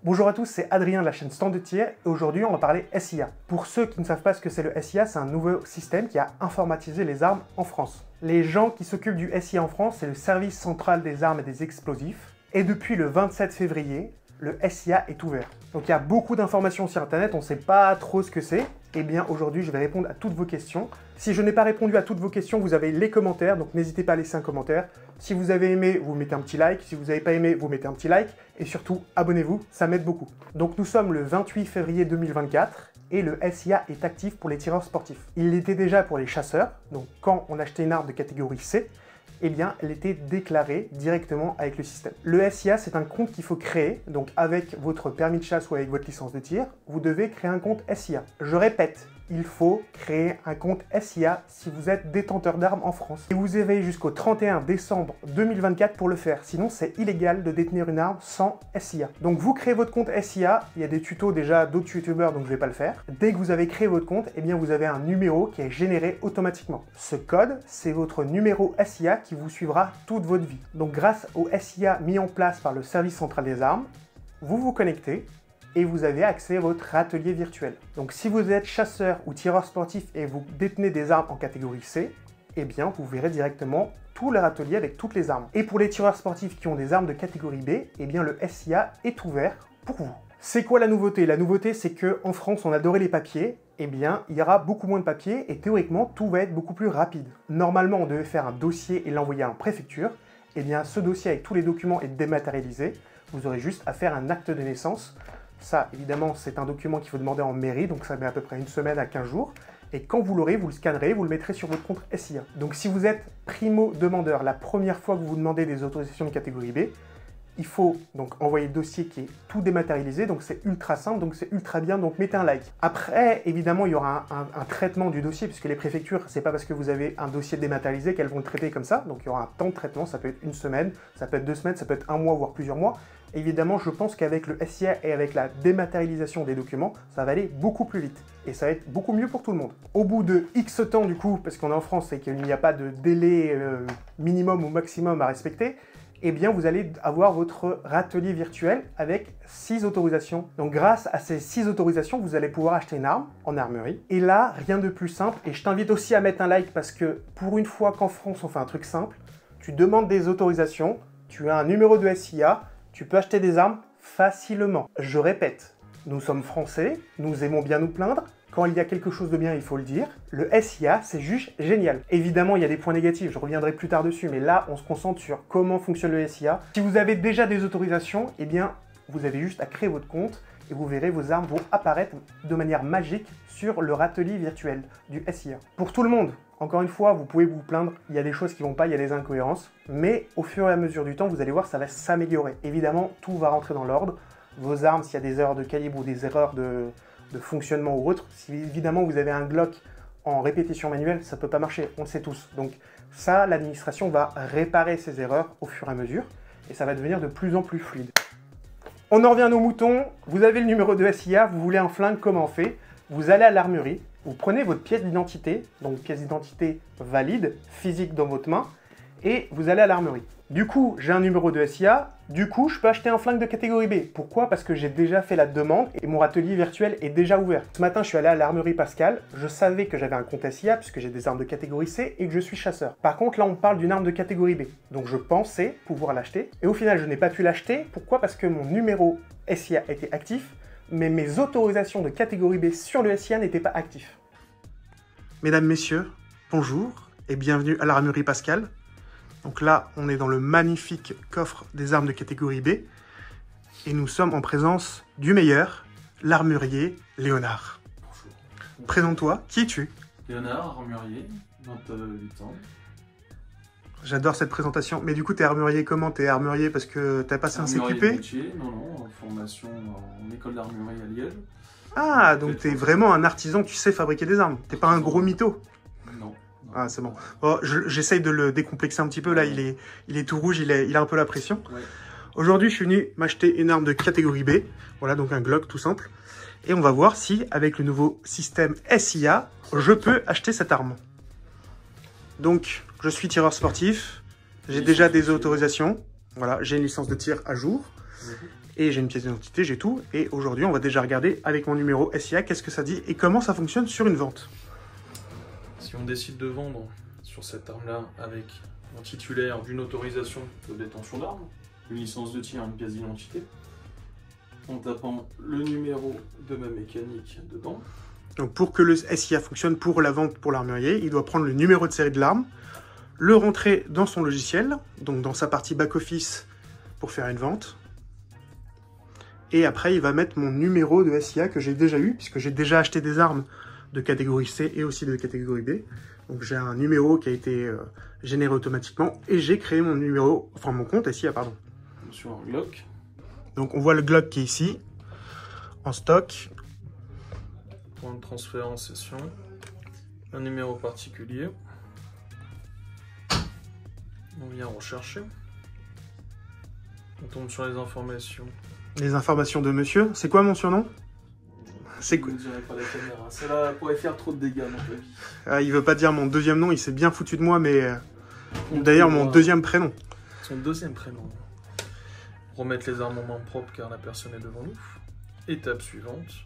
Bonjour à tous, c'est Adrien de la chaîne Stand de tir et aujourd'hui on va parler SIA. Pour ceux qui ne savent pas ce que c'est le SIA, c'est un nouveau système qui a informatisé les armes en France. Les gens qui s'occupent du SIA en France, c'est le Service Central des Armes et des Explosifs. Et depuis le 27 février, le SIA est ouvert. Donc il y a beaucoup d'informations sur internet, on ne sait pas trop ce que c'est. Eh bien aujourd'hui je vais répondre à toutes vos questions. Si je n'ai pas répondu à toutes vos questions, vous avez les commentaires, donc n'hésitez pas à laisser un commentaire. Si vous avez aimé, vous mettez un petit like. Si vous n'avez pas aimé, vous mettez un petit like. Et surtout, abonnez-vous, ça m'aide beaucoup. Donc nous sommes le 28 février 2024 et le SIA est actif pour les tireurs sportifs. Il l'était déjà pour les chasseurs, donc quand on achetait une arme de catégorie C, eh bien, elle était déclarée directement avec le système. Le SIA, c'est un compte qu'il faut créer, donc avec votre permis de chasse ou avec votre licence de tir, vous devez créer un compte SIA. Je répète, il faut créer un compte SIA si vous êtes détenteur d'armes en France. Et vous avez jusqu'au 31 décembre 2024 pour le faire, sinon c'est illégal de détenir une arme sans SIA. Donc vous créez votre compte SIA, il y a des tutos déjà d'autres youtubeurs, donc je ne vais pas le faire. Dès que vous avez créé votre compte, eh bien vous avez un numéro qui est généré automatiquement. Ce code, c'est votre numéro SIA qui vous suivra toute votre vie. Donc grâce au SIA mis en place par le Service Central des Armes, vous vous connectez et vous avez accès à votre atelier virtuel. Donc si vous êtes chasseur ou tireur sportif et vous détenez des armes en catégorie C, eh bien vous verrez directement tout leur atelier avec toutes les armes. Et pour les tireurs sportifs qui ont des armes de catégorie B, eh bien le SIA est ouvert pour vous. C'est quoi la nouveauté? La nouveauté, c'est qu'en France, on adorait les papiers. Eh bien, il y aura beaucoup moins de papiers et théoriquement, tout va être beaucoup plus rapide. Normalement, on devait faire un dossier et l'envoyer à une préfecture. Eh bien, ce dossier avec tous les documents est dématérialisé. Vous aurez juste à faire un acte de naissance. Ça, évidemment, c'est un document qu'il faut demander en mairie, donc ça met à peu près une semaine à 15 jours. Et quand vous l'aurez, vous le scannerez, vous le mettrez sur votre compte SIA. Donc si vous êtes primo-demandeur, la première fois que vous demandez des autorisations de catégorie B, il faut donc envoyer le dossier qui est tout dématérialisé, donc c'est ultra simple, donc c'est ultra bien, donc mettez un like. Après, évidemment, il y aura un traitement du dossier, puisque les préfectures, c'est pas parce que vous avez un dossier dématérialisé qu'elles vont le traiter comme ça, donc il y aura un temps de traitement, ça peut être une semaine, ça peut être 2 semaines, ça peut être un mois, voire plusieurs mois. Évidemment, je pense qu'avec le SIA et avec la dématérialisation des documents, ça va aller beaucoup plus vite. Et ça va être beaucoup mieux pour tout le monde. Au bout de X temps, du coup, parce qu'on est en France et qu'il n'y a pas de délai minimum ou maximum à respecter, eh bien, vous allez avoir votre atelier virtuel avec 6 autorisations. Donc, grâce à ces 6 autorisations, vous allez pouvoir acheter une arme en armerie. Et là, rien de plus simple. Et je t'invite aussi à mettre un like parce que pour une fois qu'en France, on fait un truc simple, tu demandes des autorisations, tu as un numéro de SIA, tu peux acheter des armes facilement. Je répète, nous sommes français, nous aimons bien nous plaindre. Quand il y a quelque chose de bien, il faut le dire. Le SIA, c'est juste génial. Évidemment, il y a des points négatifs, je reviendrai plus tard dessus, mais là, on se concentre sur comment fonctionne le SIA. Si vous avez déjà des autorisations, eh bien, vous avez juste à créer votre compte et vous verrez, vos armes vont apparaître de manière magique sur leur atelier virtuel du SIA. Pour tout le monde, encore une fois, vous pouvez vous plaindre, il y a des choses qui vont pas, il y a des incohérences, mais au fur et à mesure du temps, vous allez voir, ça va s'améliorer. Évidemment, tout va rentrer dans l'ordre. Vos armes, s'il y a des erreurs de calibre ou des erreurs de fonctionnement ou autre, si évidemment vous avez un Glock en répétition manuelle, ça peut pas marcher, on le sait tous. Donc ça, l'administration va réparer ces erreurs au fur et à mesure, et ça va devenir de plus en plus fluide. On en revient à nos moutons, vous avez le numéro de SIA, vous voulez un flingue, comment on fait? Vous allez à l'armurerie, vous prenez votre pièce d'identité, donc pièce d'identité valide, physique dans votre main, et vous allez à l'armurerie. Du coup, j'ai un numéro de SIA, du coup, je peux acheter un flingue de catégorie B. Pourquoi? Parce que j'ai déjà fait la demande et mon atelier virtuel est déjà ouvert. Ce matin, je suis allé à l'armurerie Pascal, je savais que j'avais un compte SIA puisque j'ai des armes de catégorie C et que je suis chasseur. Par contre, là, on parle d'une arme de catégorie B. Donc, je pensais pouvoir l'acheter et au final, je n'ai pas pu l'acheter. Pourquoi? Parce que mon numéro SIA était actif, mais mes autorisations de catégorie B sur le SIA n'étaient pas actives. Mesdames, Messieurs, bonjour et bienvenue à l'armurerie Pascal. Donc là, on est dans le magnifique coffre des armes de catégorie B et nous sommes en présence du meilleur, l'armurier Léonard. Bonjour. Présente-toi, qui es-tu? Léonard, armurier, 28 ans. J'adore cette présentation, mais du coup, t'es armurier comment? T'es armurier parce que t'as passé un CQP? Non, formation en école d'armurerie à Liège. Ah, donc t'es vraiment un artisan, tu sais fabriquer des armes. T'es pas un gros mytho? Non. Ah, c'est bon. Oh, j'essaye de le décomplexer un petit peu. Là, il est tout rouge, il a un peu la pression. Ouais. Aujourd'hui, je suis venu m'acheter une arme de catégorie B. Voilà, donc un Glock tout simple. Et on va voir si, avec le nouveau système SIA, je peux acheter cette arme. Donc, je suis tireur sportif. J'ai déjà des autorisations. Voilà, j'ai une licence de tir à jour. et j'ai une pièce d'identité, j'ai tout. Et aujourd'hui, on va déjà regarder avec mon numéro SIA qu'est-ce que ça dit et comment ça fonctionne sur une vente. Si on décide de vendre sur cette arme-là avec un titulaire d'une autorisation de détention d'armes, une licence de tir, une pièce d'identité, en tapant le numéro de ma mécanique dedans. Donc pour que le SIA fonctionne pour la vente pour l'armurier, il doit prendre le numéro de série de l'arme, le rentrer dans son logiciel, donc dans sa partie back-office pour faire une vente. Et après, il va mettre mon numéro de SIA que j'ai déjà eu, puisque j'ai déjà acheté des armes de catégorie C et aussi de catégorie B. Donc j'ai un numéro qui a été généré automatiquement et j'ai créé mon numéro, enfin mon compte SIA, pardon. Sur un Glock. Donc on voit le Glock qui est ici, en stock. Point de transfert en session. Un numéro particulier. On vient rechercher. On tombe sur les informations. Les informations de monsieur. C'est quoi mon surnom? C'est quoi? Je ne dirai pas la caméra. Celle-là pourrait faire trop de dégâts dans ta vie. Ah, il veut pas dire mon deuxième nom, il s'est bien foutu de moi, mais d'ailleurs mon deuxième prénom. Son deuxième prénom. Remettre les armes en main propre car la personne est devant nous. Étape suivante.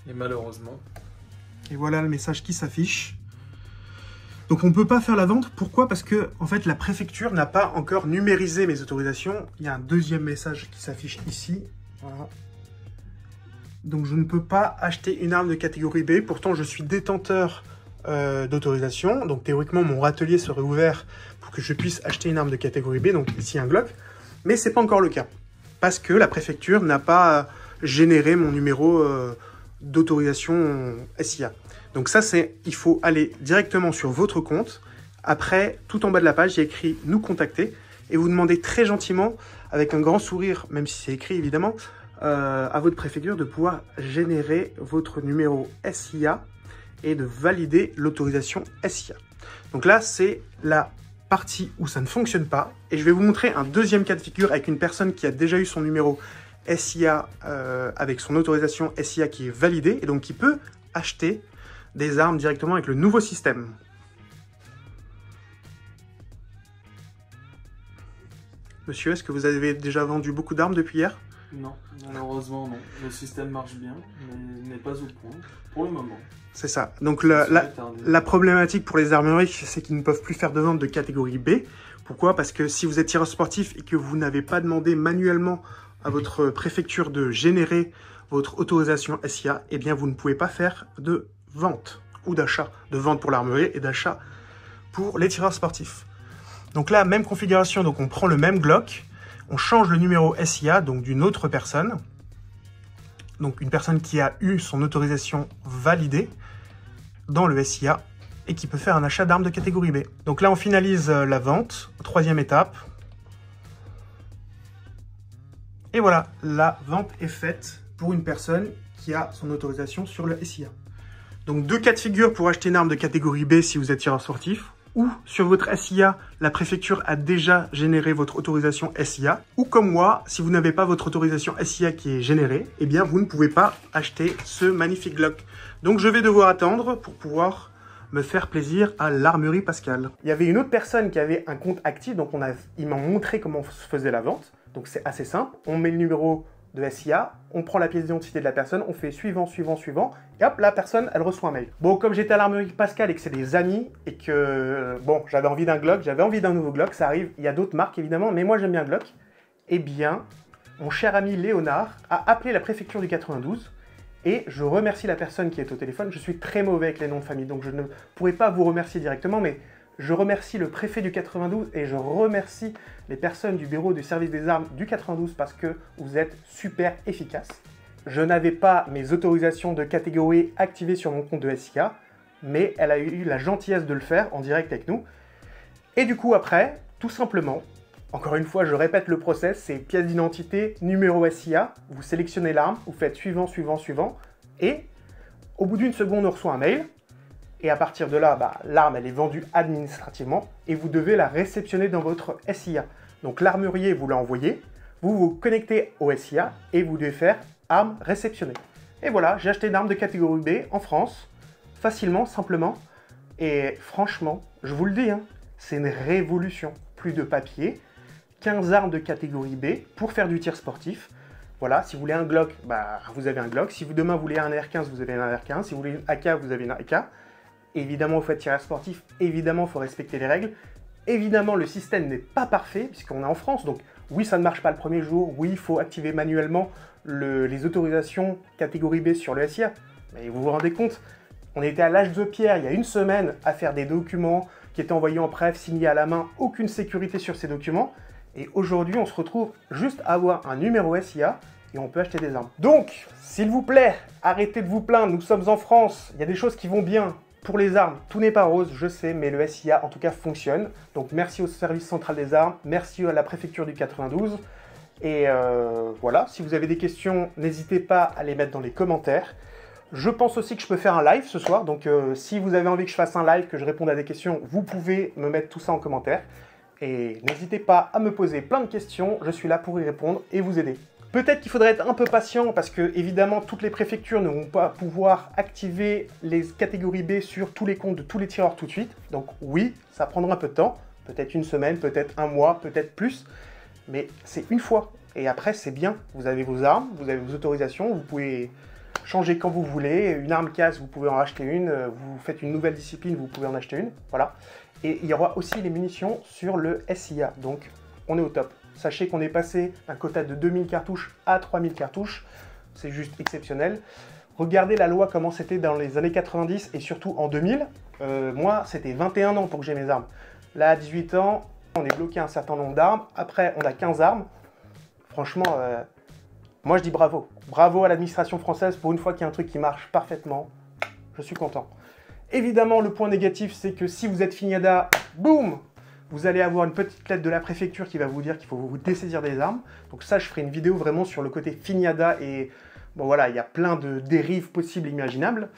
Et malheureusement. Et voilà le message qui s'affiche. Donc on ne peut pas faire la vente. Pourquoi? Parce que en fait la préfecture n'a pas encore numérisé mes autorisations. Il y a un deuxième message qui s'affiche ici. Voilà. Donc je ne peux pas acheter une arme de catégorie B. Pourtant je suis détenteur d'autorisation. Donc théoriquement mon atelier serait ouvert pour que je puisse acheter une arme de catégorie B. Donc ici un Glock. Mais ce n'est pas encore le cas. Parce que la préfecture n'a pas généré mon numéro d'autorisation SIA. Donc ça, il faut aller directement sur votre compte. Après, tout en bas de la page, il y a écrit « Nous contacter » et vous demandez très gentiment, avec un grand sourire, même si c'est écrit évidemment, à votre préfecture de pouvoir générer votre numéro SIA et de valider l'autorisation SIA. Donc là, c'est la partie où ça ne fonctionne pas. Et je vais vous montrer un deuxième cas de figure avec une personne qui a déjà eu son numéro SIA avec son autorisation SIA qui est validée et donc qui peut acheter des armes directement avec le nouveau système. Monsieur, est-ce que vous avez déjà vendu beaucoup d'armes depuis hier? Non, malheureusement non. Le système marche bien, mais n'est pas au point pour le moment. C'est ça. Donc la problématique pour les armureries, c'est qu'ils ne peuvent plus faire de vente de catégorie B. Pourquoi? Parce que si vous êtes tireur sportif et que vous n'avez pas demandé manuellement à votre préfecture de générer votre autorisation SIA, eh bien vous ne pouvez pas faire de vente ou d'achat, de vente pour l'armurerie et d'achat pour les tireurs sportifs. Donc là, même configuration, donc on prend le même Glock, on change le numéro SIA, donc d'une autre personne, donc une personne qui a eu son autorisation validée dans le SIA et qui peut faire un achat d'armes de catégorie B. Donc là, on finalise la vente, troisième étape. Et voilà, la vente est faite pour une personne qui a son autorisation sur le SIA. Donc deux cas de figure pour acheter une arme de catégorie B si vous êtes tireur sportif, ou sur votre SIA, la préfecture a déjà généré votre autorisation SIA, ou comme moi, si vous n'avez pas votre autorisation SIA qui est générée, eh bien vous ne pouvez pas acheter ce magnifique Glock. Donc je vais devoir attendre pour pouvoir me faire plaisir à l'armurerie Pascal. Il y avait une autre personne qui avait un compte actif, donc ils m'ont montré comment se faisait la vente. Donc c'est assez simple, on met le numéro de SIA, on prend la pièce d'identité de la personne, on fait suivant, suivant, suivant, et hop, la personne, elle reçoit un mail. Bon, comme j'étais à l'armurerie Pascal et que c'est des amis, et que, bon, j'avais envie d'un Glock, j'avais envie d'un nouveau Glock, ça arrive, il y a d'autres marques évidemment, mais moi j'aime bien Glock, eh bien, mon cher ami Léonard a appelé la préfecture du 92, et je remercie la personne qui est au téléphone. Je suis très mauvais avec les noms de famille, donc je ne pourrais pas vous remercier directement, mais je remercie le préfet du 92 et je remercie les personnes du bureau du service des armes du 92 parce que vous êtes super efficaces. Je n'avais pas mes autorisations de catégorie activées sur mon compte de SIA, mais elle a eu la gentillesse de le faire en direct avec nous. Et du coup après, tout simplement, encore une fois je répète le process, c'est pièce d'identité, numéro SIA, vous sélectionnez l'arme, vous faites suivant, suivant, suivant, et au bout d'une seconde on reçoit un mail. Et à partir de là, l'arme, elle est vendue administrativement et vous devez la réceptionner dans votre SIA. Donc l'armurier vous l'a envoyé, vous vous connectez au SIA et vous devez faire arme réceptionnée. Et voilà, j'ai acheté une arme de catégorie B en France, facilement, simplement. Et franchement, je vous le dis, hein, c'est une révolution. Plus de papier, 15 armes de catégorie B pour faire du tir sportif. Voilà, si vous voulez un Glock, bah, vous avez un Glock. Si vous demain vous voulez un AR-15, vous avez un AR-15. Si vous voulez une AK, vous avez une AK. Évidemment, vous faites tirage sportif. Évidemment, il faut respecter les règles. Évidemment, le système n'est pas parfait, puisqu'on est en France. Donc, oui, ça ne marche pas le premier jour. Oui, il faut activer manuellement les autorisations catégorie B sur le SIA. Mais vous vous rendez compte, on était à l'âge de pierre il y a une semaine à faire des documents qui étaient envoyés en préf, signés à la main, aucune sécurité sur ces documents. Et aujourd'hui, on se retrouve juste à avoir un numéro SIA et on peut acheter des armes. Donc, s'il vous plaît, arrêtez de vous plaindre, nous sommes en France, il y a des choses qui vont bien. Pour les armes, tout n'est pas rose, je sais, mais le SIA en tout cas fonctionne. Donc merci au service central des armes, merci à la préfecture du 92. Et voilà, si vous avez des questions, n'hésitez pas à les mettre dans les commentaires. Je pense aussi que je peux faire un live ce soir, donc si vous avez envie que je fasse un live, que je réponde à des questions, vous pouvez me mettre tout ça en commentaire. Et n'hésitez pas à me poser plein de questions, je suis là pour y répondre et vous aider. Peut-être qu'il faudrait être un peu patient parce que, évidemment, toutes les préfectures ne vont pas pouvoir activer les catégories B sur tous les comptes de tous les tireurs tout de suite. Donc oui, ça prendra un peu de temps, peut-être une semaine, peut-être un mois, peut-être plus, mais c'est une fois. Et après, c'est bien, vous avez vos armes, vous avez vos autorisations, vous pouvez changer quand vous voulez. Une arme casse, vous pouvez en acheter une, vous faites une nouvelle discipline, vous pouvez en acheter une, voilà. Et il y aura aussi les munitions sur le SIA, donc on est au top. Sachez qu'on est passé d'un quota de 2000 cartouches à 3000 cartouches. C'est juste exceptionnel. Regardez la loi comment c'était dans les années 90 et surtout en 2000. Moi, c'était 21 ans pour que j'ai mes armes. Là, à 18 ans, on est bloqué à un certain nombre d'armes. Après, on a 15 armes. Franchement, moi, je dis bravo. Bravo à l'administration française pour une fois qu'il y a un truc qui marche parfaitement. Je suis content. Évidemment, le point négatif, c'est que si vous êtes Fignada, boum, vous allez avoir une petite lettre de la préfecture qui va vous dire qu'il faut vous dessaisir des armes. Donc ça, je ferai une vidéo vraiment sur le côté Fignada et bon voilà, il y a plein de dérives possibles et imaginables.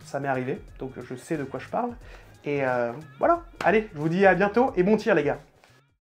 Ça m'est arrivé, donc je sais de quoi je parle. Et voilà, allez, je vous dis à bientôt et bon tir les gars.